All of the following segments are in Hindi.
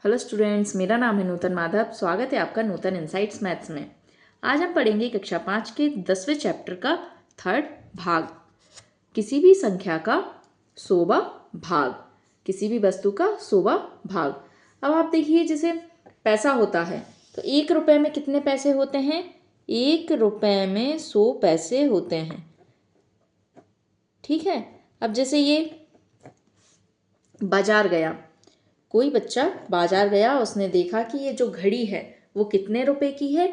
हेलो स्टूडेंट्स, मेरा नाम है नूतन माधव। स्वागत है आपका नूतन इनसाइट्स मैथ्स में। आज हम पढ़ेंगे कक्षा 5 के 10वें चैप्टर का थर्ड भाग, किसी भी संख्या का 100वां भाग, किसी भी वस्तु का 100वां भाग। अब आप देखिए, जैसे पैसा होता है तो 1 रुपये में कितने पैसे होते हैं? 1 रुपये में 100 पैसे होते हैं। ठीक है। अब जैसे ये बाजार गया, कोई बच्चा बाजार गया, उसने देखा कि ये जो घड़ी है वो कितने रुपए की है?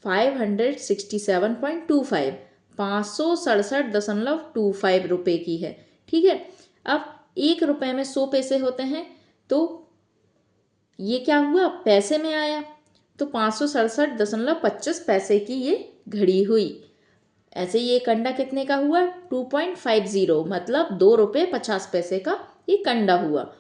567.25, 567.25 रुपये की है। ठीक है। अब 1 रुपये में 100 पैसे होते हैं, तो ये क्या हुआ? पैसे में आया, तो 567.25 पैसे की ये घड़ी हुई। ऐसे ये कंडा कितने का हुआ? 2.50, मतलब 2 रुपये 50 पैसे का ये कंडा हुआ।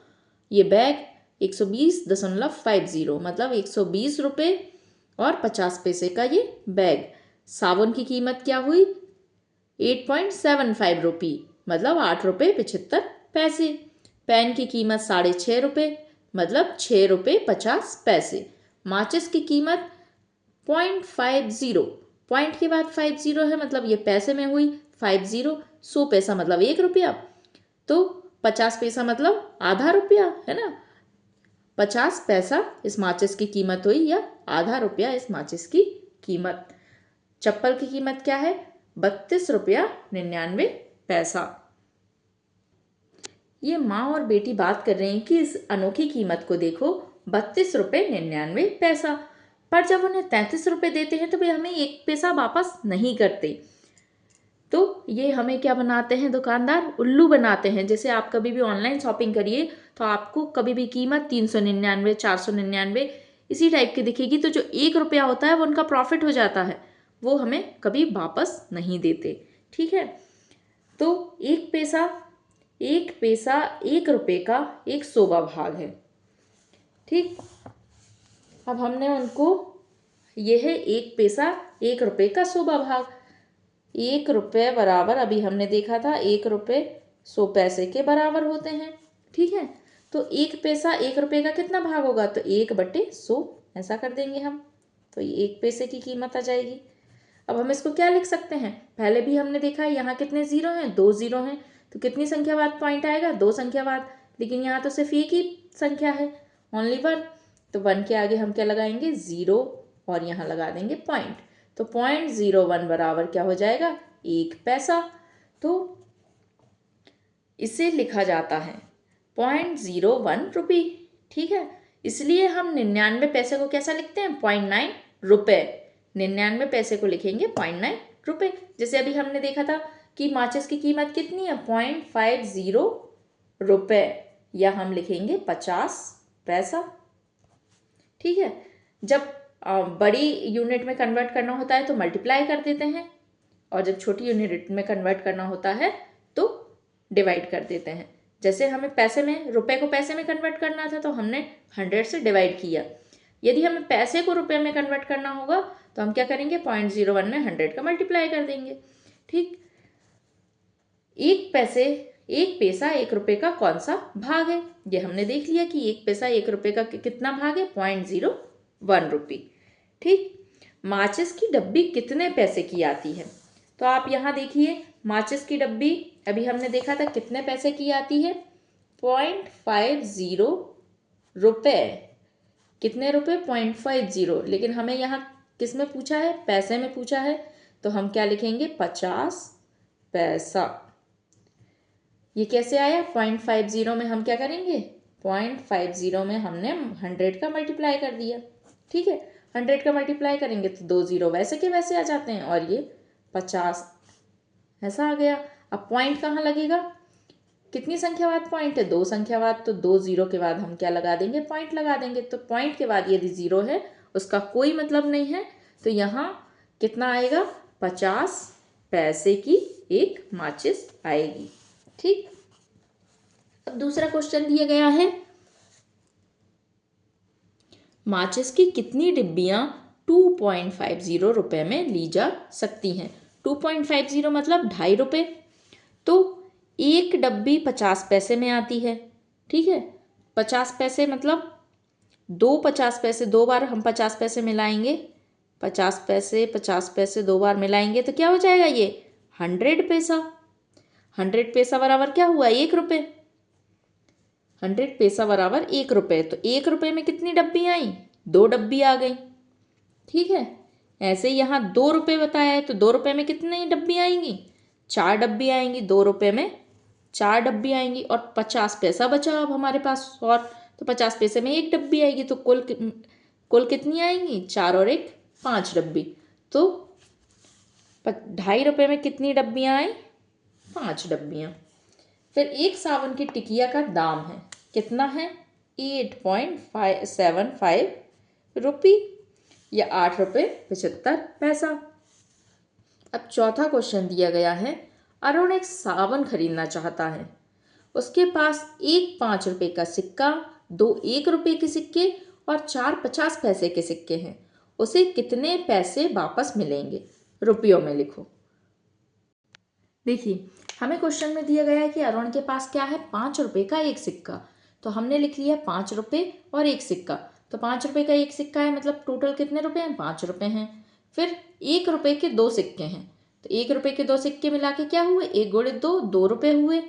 ये बैग 120.50, मतलब 120 रुपये और 50 पैसे का ये बैग। साबुन की कीमत क्या हुई? 8.75 रुपये, मतलब 8 रुपये 75 पैसे। पेन की कीमत 6.5 रुपये, मतलब 6 रुपये 50 पैसे। माचिस की कीमत 0.50, पॉइंट के बाद 50 है, मतलब ये पैसे में हुई। 50, 100 पैसा मतलब 1 रुपया, तो 50 पैसा मतलब आधा रुपया, है ना। 50 पैसा इस माचिस की कीमत हुई, या आधा रुपया इस माचिस की कीमत। चप्पल की कीमत क्या है? 32 रुपया 99 पैसा। ये माँ और बेटी बात कर रहे हैं कि इस अनोखी कीमत को देखो, 32 रुपये 99 पैसा। पर जब उन्हें 33 रुपये देते हैं तो वे हमें 1 पैसा वापस नहीं करते। तो ये हमें क्या बनाते हैं? दुकानदार उल्लू बनाते हैं। जैसे आप कभी भी ऑनलाइन शॉपिंग करिए तो आपको कभी भी कीमत 399, 499 इसी टाइप की दिखेगी, तो जो 1 रुपया होता है वो उनका प्रॉफिट हो जाता है, वो हमें कभी वापस नहीं देते। ठीक है। तो 1 पैसा 1 रुपये का 100वां भाग है। ठीक। अब हमने उनको, ये है 1 पैसा 1 रुपये का 100वां भाग। 1 रुपये बराबर, अभी हमने देखा था 1 रुपये 100 पैसे के बराबर होते हैं। ठीक है। तो 1 पैसा 1 रुपये का कितना भाग होगा? तो 1/100 ऐसा कर देंगे हम, तो ये 1 पैसे की कीमत आ जाएगी। अब हम इसको क्या लिख सकते हैं? पहले भी हमने देखा है, यहाँ कितने जीरो हैं? 2 जीरो हैं, तो कितनी संख्या बाद पॉइंट आएगा? 2 संख्या बाद। लेकिन यहाँ तो सिर्फ एक ही संख्या है, ओनली 1, तो 1 के आगे हम क्या लगाएंगे? 0, और यहाँ लगा देंगे पॉइंट। तो 0.01 बराबर क्या हो जाएगा? 1 पैसा। तो इसे लिखा जाता है 0.01 रुपये। ठीक है। इसलिए हम 99 पैसे को कैसा लिखते हैं? 0.9 रुपये। 99 पैसे को लिखेंगे 0.9 रुपये। जैसे अभी हमने देखा था कि माचिस की कीमत कितनी है? 0.50 रुपये, या हम लिखेंगे 50 पैसा। ठीक है। जब बड़ी यूनिट में कन्वर्ट करना होता है तो मल्टीप्लाई कर देते हैं, और जब छोटी यूनिट में कन्वर्ट करना होता है तो डिवाइड कर देते हैं। जैसे हमें पैसे में, रुपए को पैसे में कन्वर्ट करना था तो हमने 100 से डिवाइड किया। यदि हमें पैसे को रुपए में कन्वर्ट करना होगा तो हम क्या करेंगे? 0.01 में 100 का मल्टीप्लाई कर देंगे। ठीक। 1 पैसा 1 रुपये का कौन सा भाग है? ये हमने देख लिया कि 1 पैसा 1 रुपये का कितना भाग है? 0.01 रुपये। ठीक। माचिस की डब्बी कितने पैसे की आती है? तो आप यहाँ देखिए, माचिस की डब्बी अभी हमने देखा था कितने पैसे की आती है? 0.50 रुपये। कितने रुपए? 0.50। लेकिन हमें यहाँ किस में पूछा है? पैसे में पूछा है, तो हम क्या लिखेंगे? 50 पैसा। ये कैसे आया? 0.50 में हम क्या करेंगे? 0.50 में हमने 100 का मल्टीप्लाई कर दिया। ठीक है। 100 का मल्टीप्लाई करेंगे तो 2 जीरो वैसे के वैसे आ जाते हैं, और ये 50 ऐसा आ गया। अब पॉइंट कहाँ लगेगा? कितनी संख्या बाद पॉइंट है? 2 संख्या बाद, तो 2 जीरो के बाद हम क्या लगा देंगे? पॉइंट लगा देंगे। तो पॉइंट के बाद यदि जीरो है उसका कोई मतलब नहीं है, तो यहाँ कितना आएगा? 50 पैसे की एक माचिस आएगी। ठीक। अब दूसरा क्वेश्चन दिया गया है, माचिस की कितनी डिब्बियां 2.50 रुपये में ली जा सकती हैं? 2.50 मतलब 2.5 रुपये, तो 1 डब्बी 50 पैसे में आती है। ठीक है। 50 पैसे मतलब दो 50 पैसे, दो बार हम 50 पैसे मिलाएंगे, 50 पैसे दो बार मिलाएंगे तो क्या हो जाएगा ये 100 पैसा। 100 पैसा बराबर क्या हुआ 1 रुपये। 100 पैसा बराबर 1 रुपये। तो 1 रुपये में कितनी डब्बी आई, 2 डब्बी आ गई। ठीक है, ऐसे यहाँ 2 रुपये बताया है तो 2 रुपये में कितनी डब्बी आएंगी, 4 डब्बी आएंगी। 2 रुपये में 4 डब्बी आएंगी और 50 पैसा बचा अब हमारे पास, और तो 50 पैसे में 1 डब्बी आएगी। तो कुल कितनी आएंगी, 4 और 1 5 डब्बी। तो 2.5 रुपये में कितनी डब्बियाँ आई, 5 डब्बियाँ। फिर एक साबुन की टिकिया का दाम है, कितना है 8.75 रुपये या 8 रुपये 75 पैसा। अब चौथा क्वेश्चन दिया गया है, अरुण एक साबुन खरीदना चाहता है। उसके पास एक 5 रुपये का सिक्का, 2 1 रुपये के सिक्के और 4 50 पैसे के सिक्के हैं। उसे कितने पैसे वापस मिलेंगे, रुपयों में लिखो। देखिए हमें क्वेश्चन में दिया गया है कि अरुण के पास क्या है 5 रुपये का एक सिक्का, तो हमने लिख लिया 5 रुपये और एक सिक्का। तो 5 रुपये का एक सिक्का है मतलब टोटल कितने रुपए हैं, 5 रुपये हैं। फिर 1 रुपये के 2 सिक्के हैं, तो 1 रुपये के 2 सिक्के मिला के क्या हुए, 1 × 2 2 रुपये हुए।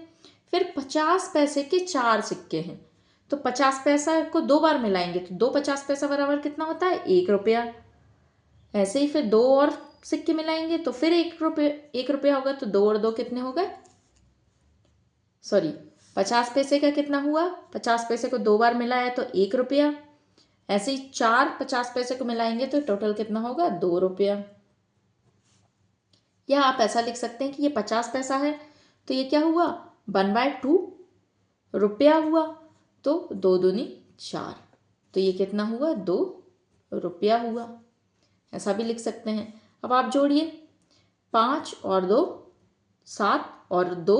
फिर 50 पैसे के 4 सिक्के हैं, तो 50 पैसा को 2 बार मिलाएंगे तो 2 50 पैसा बराबर कितना होता है 1 रुपया। ऐसे ही फिर 2 और सिक्के मिलाएंगे तो फिर 1 रुपया होगा, तो 2 और 2 कितने हो गए, 50 पैसे का कितना हुआ, 50 पैसे को 2 बार मिलाया तो 1 रुपया। ऐसे ही 4 50 पैसे को मिलाएंगे तो टोटल कितना होगा 2 रुपया। या आप ऐसा लिख सकते हैं कि ये 50 पैसा है तो ये क्या हुआ 1/2 रुपया हुआ, तो 2 दूनी 4, तो ये कितना हुआ 2 रुपया हुआ। ऐसा भी लिख सकते हैं। अब आप जोड़िए, 5 और 2 7 और 2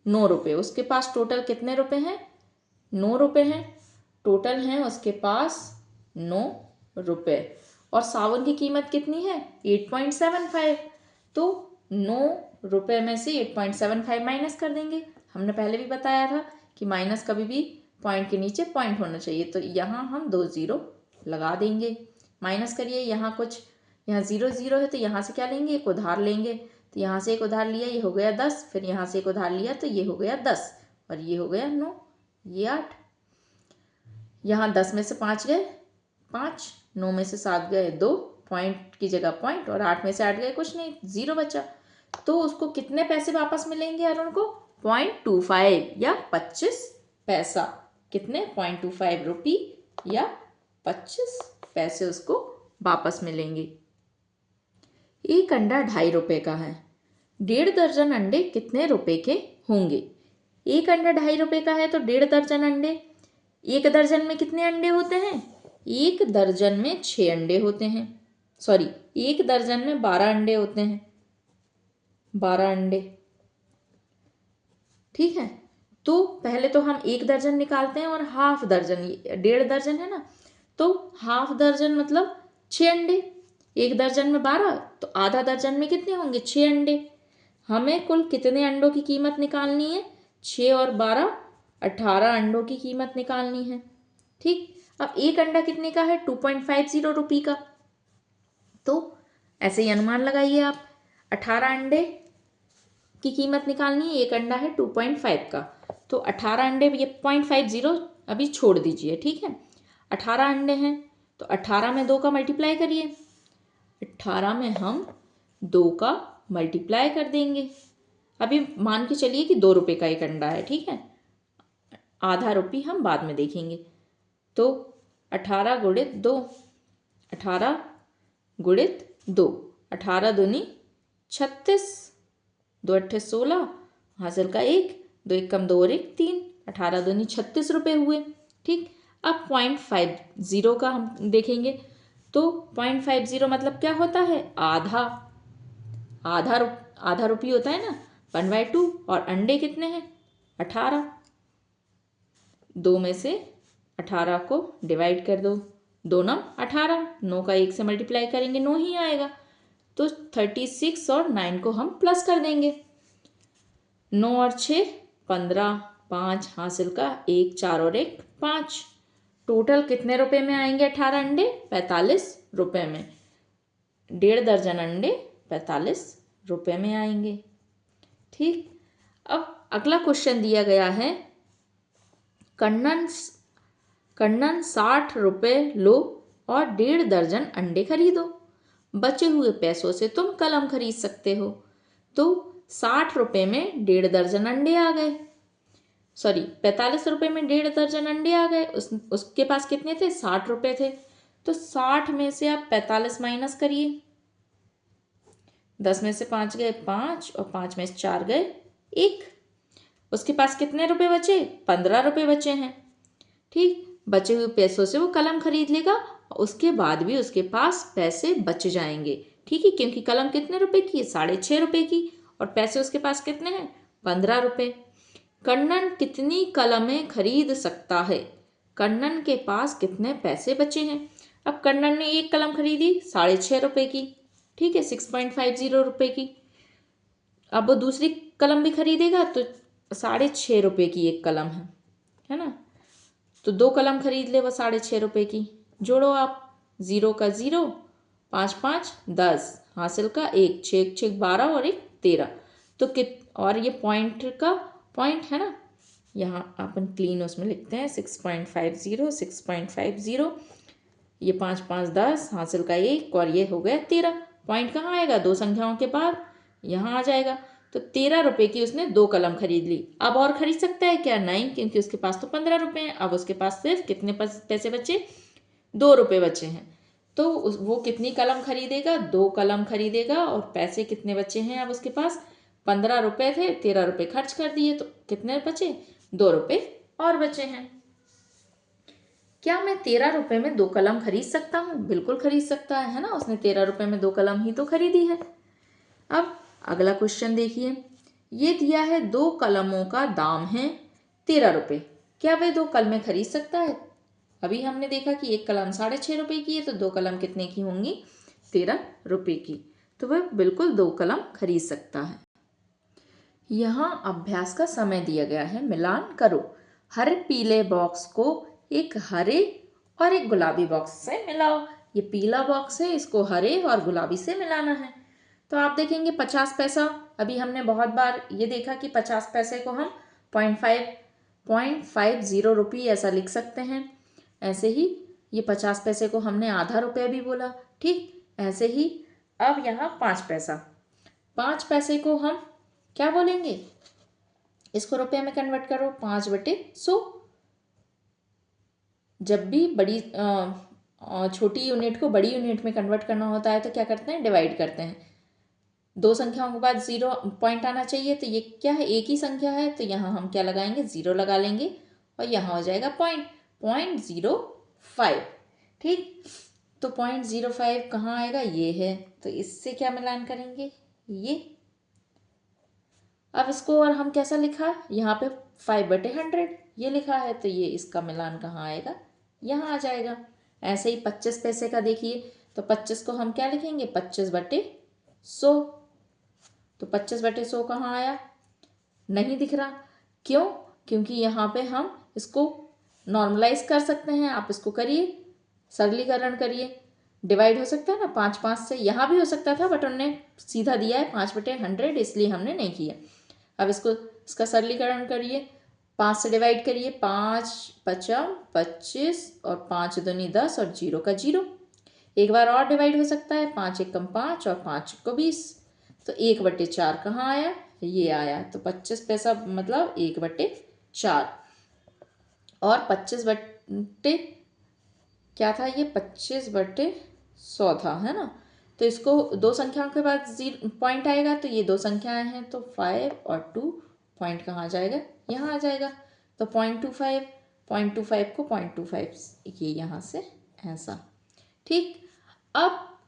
9 रुपये। उसके पास टोटल कितने रुपए हैं, 9 रुपये हैं। टोटल हैं उसके पास 9 रुपये। और साबुन की कीमत कितनी है 8.75, तो 9 रुपये में से 8.75 माइनस कर देंगे। हमने पहले भी बताया था कि माइनस कभी भी पॉइंट के नीचे पॉइंट होना चाहिए, तो यहाँ हम 2 0 लगा देंगे। माइनस करिए, यहाँ 0 0 है तो यहाँ से क्या लेंगे, एक उधार लेंगे, तो यहाँ से एक उधार लिया, ये हो गया 10। फिर यहाँ से एक उधार लिया तो ये हो गया 10 और ये हो गया 9, ये 8। यहाँ 10 में से 5 गए 5, 9 में से 7 गए 2, पॉइंट की जगह पॉइंट, और 8 में से 8 गए कुछ नहीं, 0 बचा। तो उसको कितने पैसे वापस मिलेंगे अरुण को, 0.25 या 25 पैसा। कितने 0.25 रुपये या 25 पैसे उसको वापस मिलेंगे। एक अंडा 2.5 रुपये का है, 1.5 दर्जन अंडे कितने रुपए के होंगे। एक अंडा 2.5 रुपये का है तो 1.5 दर्जन अंडे। एक दर्जन में कितने अंडे होते हैं, एक दर्जन में 6 अंडे होते हैं। एक दर्जन में 12 अंडे होते हैं, 12 अंडे। ठीक है, तो पहले तो हम 1 दर्जन निकालते हैं और हाफ दर्जन, 1.5 दर्जन है ना, तो हाफ दर्जन मतलब 6 अंडे। 1 दर्जन में 12, तो आधा दर्जन में कितने होंगे 6 अंडे। हमें कुल कितने अंडों की कीमत निकालनी है, 6 और 12 18 अंडों की कीमत निकालनी है। ठीक, अब एक अंडा कितने का है 2.50 रुपये का, तो ऐसे ही अनुमान लगाइए आप। 18 अंडे की कीमत निकालनी है, एक अंडा है 2.5 का, तो 18 अंडे, ये 0.50 अभी छोड़ दीजिए। ठीक है, 18 अंडे हैं तो 18 में 2 का मल्टीप्लाई करिए, 18 में हम 2 का मल्टीप्लाई कर देंगे। अभी मान के चलिए कि 2 रुपये का एक अंडा है। ठीक है, आधा रुपये हम बाद में देखेंगे। तो 18 × 2, 18 × 2, 18 दूनी 36, 2 8 16, हासिल का 1, 2 1 कम 2 और 1 3, 18 दूनी 36 रुपये हुए। ठीक, अब 0.50 का हम देखेंगे, तो 0.50 मतलब क्या होता है, आधा रुपये होता है ना, 1/2। और अंडे कितने हैं 18, 2 में से 18 को डिवाइड कर दो, 2 9 18, 9 का 1 से मल्टीप्लाई करेंगे 9 ही आएगा, तो 36 और 9 को हम प्लस कर देंगे। 9 और 6 15, 5 हासिल का 1, 4 और 1 5, टोटल कितने रुपए में आएंगे 18 अंडे? 45 रुपए में। 1.5 दर्जन अंडे 45 रुपए में आएंगे। ठीक, अब अगला क्वेश्चन दिया गया है, कन्नन 60 रुपए लो और 1.5 दर्जन अंडे खरीदो। बचे हुए पैसों से तुम कलम खरीद सकते हो। तो 60 रुपए में 1.5 दर्जन अंडे आ गए, सॉरी 45 रुपए में 1.5 दर्जन अंडे आ गए। उसके पास कितने थे? 60 रुपए थे। तो 60 में से आप 45 माइनस करिए, 10 में से 5 गए 5 और 5 में से 4 गए 1। उसके पास कितने रुपए बचे? 15 रुपए बचे हैं। ठीक, बचे हुए पैसों से वो कलम खरीद लेगा, उसके बाद भी उसके पास पैसे बच जाएंगे। ठीक है, क्योंकि कलम कितने रुपए की है? 6.5 रुपए की, और पैसे उसके पास कितने हैं? 15 रुपए। कन्नन कितनी कलमें खरीद सकता है? कन्नन के पास कितने पैसे बचे हैं? अब कन्नन ने एक कलम खरीदी 6.5 रुपए की, ठीक है, 6.50 रुपए की। अब वो दूसरी कलम भी खरीदेगा तो 6.5 रुपए की एक कलम है ना। तो 2 कलम खरीद ले वो 6.5 रुपए की। जोड़ो आप, 0 का 0, 5 5 10, हासिल का 1, 6 6 12 और 1 13। तो और ये पॉइंट का पॉइंट है ना, यहाँ अपन क्लीन उसमें लिखते हैं 6.50 6.50। ये 5 5 10, हासिल का 1 और ये हो गया 13। पॉइंट कहाँ आएगा? 2 संख्याओं के बाद यहाँ आ जाएगा। तो 13 रुपए की उसने 2 कलम खरीद ली। अब और खरीद सकता है क्या? नहीं, क्योंकि उसके पास तो 15 रुपए हैं। अब उसके पास सिर्फ कितने पैसे बचे? 2 रुपए बचे हैं। तो वो कितनी कलम खरीदेगा? 2 कलम खरीदेगा। और पैसे कितने बचे हैं अब उसके पास? 15 रुपए थे, 13 रुपए खर्च कर दिए, तो कितने बचे? 2 रुपए और बचे हैं। क्या मैं 13 रुपए में 2 कलम खरीद सकता हूँ? बिल्कुल खरीद सकता है ना, उसने 13 रुपए में 2 कलम ही तो खरीदी है। अब अगला क्वेश्चन देखिए, ये दिया है 2 कलमों का दाम है 13 रुपए। क्या वह 2 कलमें खरीद सकता है? अभी हमने देखा कि एक कलम 6.5 रुपए की है, तो 2 कलम कितने की होंगी? 13 रुपए की। तो वह बिल्कुल 2 कलम खरीद सकता है। यहाँ अभ्यास का समय दिया गया है, मिलान करो। हर पीले बॉक्स को एक हरे और एक गुलाबी बॉक्स से मिलाओ। ये पीला बॉक्स है, इसको हरे और गुलाबी से मिलाना है। तो आप देखेंगे 50 पैसा, अभी हमने बहुत बार ये देखा कि 50 पैसे को हम 0.50 रुपये ऐसा लिख सकते हैं। ऐसे ही ये 50 पैसे को हमने आधा रुपया भी बोला। ठीक, ऐसे ही अब यहाँ 5 पैसा, 5 पैसे को हम क्या बोलेंगे? इसको रुपये में कन्वर्ट करो, 5/100। जब भी बड़ी छोटी यूनिट को बड़ी यूनिट में कन्वर्ट करना होता है तो क्या करते हैं? डिवाइड करते हैं। 2 संख्याओं के बाद 0 पॉइंट आना चाहिए, तो ये क्या है? एक ही संख्या है, तो यहाँ हम क्या लगाएंगे? 0 लगा लेंगे और यहाँ हो जाएगा पॉइंट 0.05। ठीक, तो 0.05 कहाँ आएगा? ये है, तो इससे क्या मिलान करेंगे? ये। अब इसको और हम कैसा लिखा? यहाँ पे 5/100 ये लिखा है, तो ये इसका मिलान कहाँ आएगा? यहाँ आ जाएगा। ऐसे ही 25 पैसे का देखिए, तो 25 को हम क्या लिखेंगे? 25/100। तो 25/100 कहाँ आया? नहीं दिख रहा। क्यों? क्योंकि यहाँ पे हम इसको नॉर्मलाइज कर सकते हैं। आप इसको करिए, सरलीकरण करिए। डिवाइड हो सकता है ना 5 5 से, यहाँ भी हो सकता था, बट उन्होंने सीधा दिया है 5/100, इसलिए हमने नहीं किया। अब इसका सरलीकरण करिए, 5 से डिवाइड करिए, 5 5 25 और 5 दूनी 10 और 0 का 0। एक बार और डिवाइड हो सकता है, 5 एकम 5 और 5 को 20। तो 1/4 कहाँ आया? ये आया। तो 25 पैसा मतलब 1/4। और 25 बट्टे क्या था? ये 25/100 था, है ना। तो इसको 2 संख्याओं के बाद पॉइंट आएगा, तो ये 2 संख्याएं हैं, तो 5 और 2 पॉइंट कहाँ आ जाएगा? यहाँ आ जाएगा। तो 0.25 को 0.25 ये यहाँ से ऐसा। ठीक, अब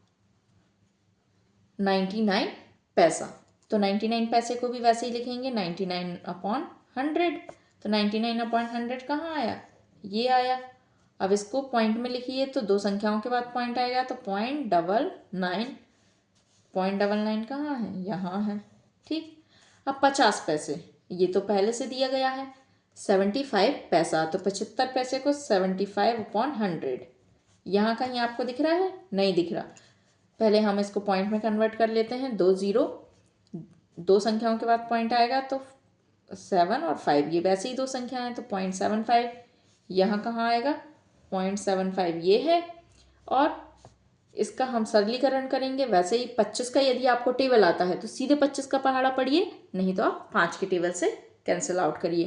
99 पैसा, तो 99 पैसे को भी वैसे ही लिखेंगे 99/100। तो 99/100 कहाँ आया? ये आया। अब इसको पॉइंट में लिखिए, तो 2 संख्याओं के बाद पॉइंट आएगा, तो 0.99। 0.99 कहाँ है? यहाँ है। ठीक, अब 50 पैसे, ये तो पहले से दिया गया है, 75 पैसा, तो 75 पैसे को 75/100 यहाँ कहीं आपको दिख रहा है? नहीं दिख रहा। पहले हम इसको पॉइंट में कन्वर्ट कर लेते हैं। 2 ज़ीरो, दो संख्याओं के बाद पॉइंट आएगा तो 7 और 5, ये वैसे ही दो संख्या हैं तो 0.75 यहाँ कहाँ आएगा? 0.75 ये है। और इसका हम सरलीकरण करेंगे। वैसे ही 25 का यदि आपको टेबल आता है तो सीधे 25 का पहाड़ा पढ़िए, नहीं तो आप 5 के टेबल से कैंसिल आउट करिए।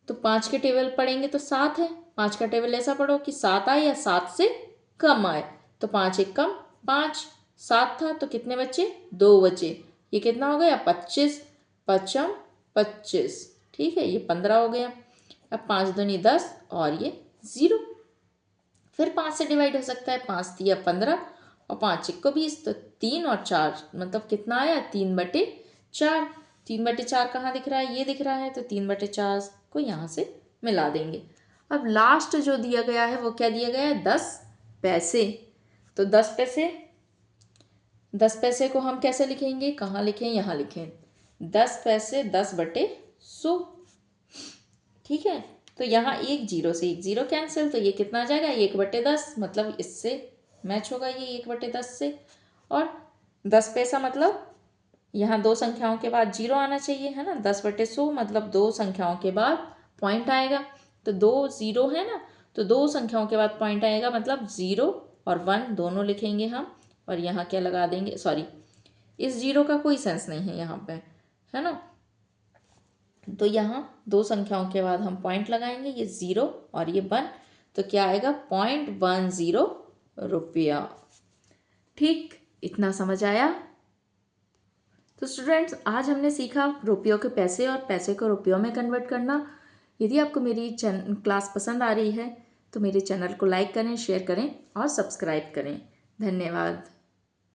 तो 5 के टेबल पढ़ेंगे तो 7 है। 5 का टेबल ऐसा पढ़ो कि 7 आए या 7 से कम आए, तो 5 एक कम 5, 7 था तो कितने बचे? 2 बचे। ये कितना हो गया? 25, 5 25, ठीक है, ये 15 हो गया। अब 5 दूनी 10 और ये 0। फिर 5 से डिवाइड हो सकता है, 5 दिया 15 और 5 एक को 20, तो 3 और 4 मतलब कितना आया? 3/4। 3/4 कहाँ दिख रहा है? ये दिख रहा है, तो 3/4 को यहाँ से मिला देंगे। अब लास्ट जो दिया गया है वो क्या दिया गया है? 10 पैसे। तो 10 पैसे को हम कैसे लिखेंगे? कहाँ लिखें? यहाँ लिखें। 10 पैसे 10/100, ठीक है। तो यहाँ एक जीरो से एक जीरो कैंसिल, तो ये कितना आ जाएगा? 1/10, मतलब इससे मैच होगा ये 1/10 से। और 10 पैसा मतलब यहाँ दो संख्याओं के बाद जीरो आना चाहिए, है ना। 10/100 मतलब दो संख्याओं के बाद पॉइंट आएगा, तो 2 ज़ीरो है ना, तो दो संख्याओं के बाद पॉइंट आएगा मतलब 0 और 1 दोनों लिखेंगे हम। और यहाँ क्या लगा देंगे? सॉरी, इस जीरो का कोई सेंस नहीं है यहाँ पे, है ना। तो यहाँ दो संख्याओं के बाद हम पॉइंट लगाएंगे, ये 0 और ये 1, तो क्या आएगा? 0.10 रुपया। ठीक, इतना समझ आया? तो स्टूडेंट्स, आज हमने सीखा रुपयों के पैसे और पैसे को रुपयों में कन्वर्ट करना। यदि आपको मेरी क्लास पसंद आ रही है तो मेरे चैनल को लाइक करें, शेयर करें और सब्सक्राइब करें। धन्यवाद।